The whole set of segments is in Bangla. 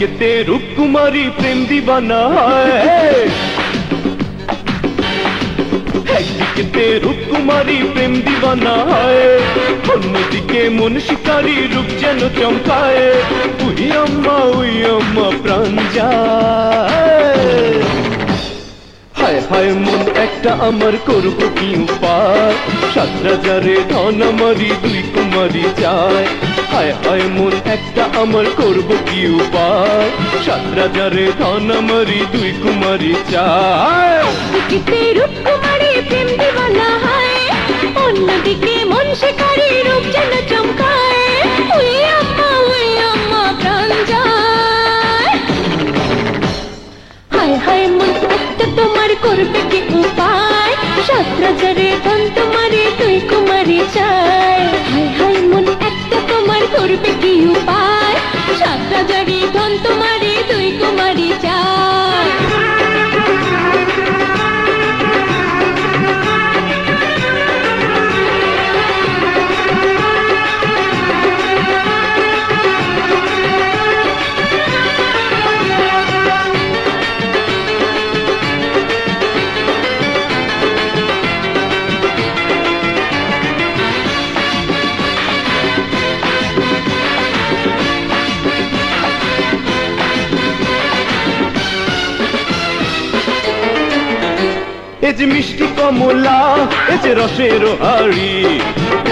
একদিকেতে রূপকুমারী প্রেম দিবানা, একদিকেতে রূপকুমারী প্রেম দিবানা, অন্যদিকে মন শিকারী রূপ যেন চমকায়। উই আম্মা প্রাণ যায়। হায় হায় মন একটা আমার করবো কি উপায়, 7 রাজারে ধন আমারই 2 কুমারী চায়। হায় হায় মন একটা আমার করবো কি উপায়, 7 রাজারে ধন আমারই 2 কুমারী চায়। একদিকে রূপকুমারী প্রেম দিবানা হয়, অন্যদিকে মন শিকারী রূপ যেন চমকায়। উই আম্মা প্রাণ যায়। হায় হায় মন একটা তোমার করবে কি উপায়, 7 রাজারে ধন তোমারই 2 কুমারী চায়। হায় হায় মন একটা তোমার করবে কি উপায়, 7 রাজারে ধন তোমারই 2 কুমারী চায়। এ যে মিষ্টি কমলা, এ যে রসের হাড়ি,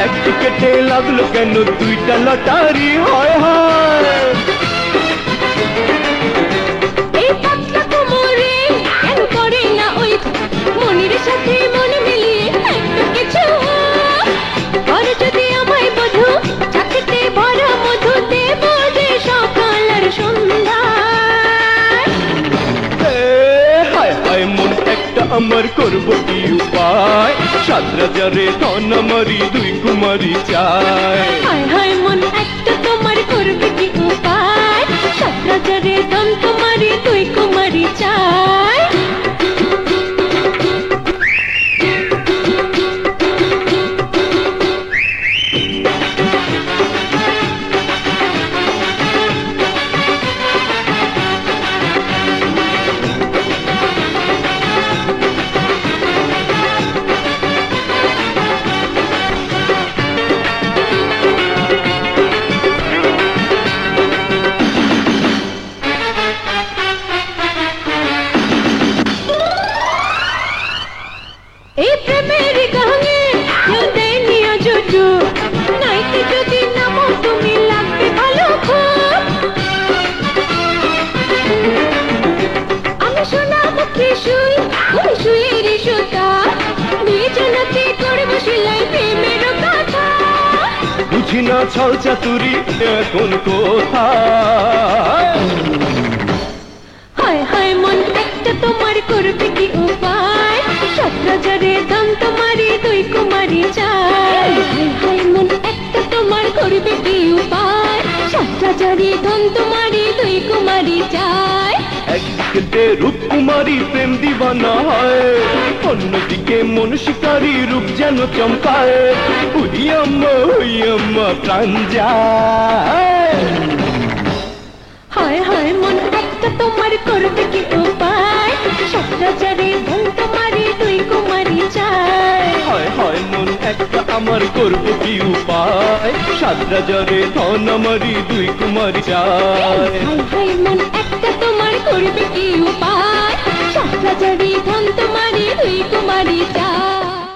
একটু কেটে লাগলো কেন 2টা লটারি। হয় হয় এই পাতলা কোমরে কেন করে না ওই মনির সাথে মন মিলিয়ে একটা কিছু। করে যদি আমায় বধু, চাকরিতে ভরা মধু দেব যে সকাল আর সন্ধ্যা। হায় হায় মন একটা আমার করবো কি উপায়, 7 রাজারে ধন আমারই 2 কুমারী চায়। হায় হায় মন একটা তোমার করবে কি উপায়, 7 রাজারে ধন তোমারই 2 কুমারী চায়। এই প্রেমের গানে কেউ দেয়নি আজও, নাইতে যদি নামো তুমি লাগবে ভালো খুব। আমি সোনামুখী সুই, তুমি সুইয়ের সুতা, 2 জনাতে করবো সেলাই প্রেমের কথা। বুঝি না ছল চাতুরি এখন কোথায়। হায় হায় মন একটা তোমার করবে কি উপায়, 7 রাজারে ধন তোমারই 2 কুমারী চায়। হায় হায় মন একটা তোমার করবে কি উপায়, 7 রাজারে ধন তোমারই 2 কুমারী চায়। একদিকে রূপকুমারী প্রেম দিবানা হয়, অন্যদিকে মন শিকারী রূপ যেন চমকায়। উই আম্মা প্রাণ যায়। হায় হায় মন একটা তোমার করবে কি উপায়, 7 রাজারে ধন তোমারই 2 কুমারী চায়। হায় হায় মন একটা আমার করবো কি উপায়, 7 রাজারে ধন আমারই 2 কুমারী চায়। হায় হায় মন একটা তোমার করবে কি উপায়, 7 রাজারে ধন তোমারই 2 কুমারী চায়।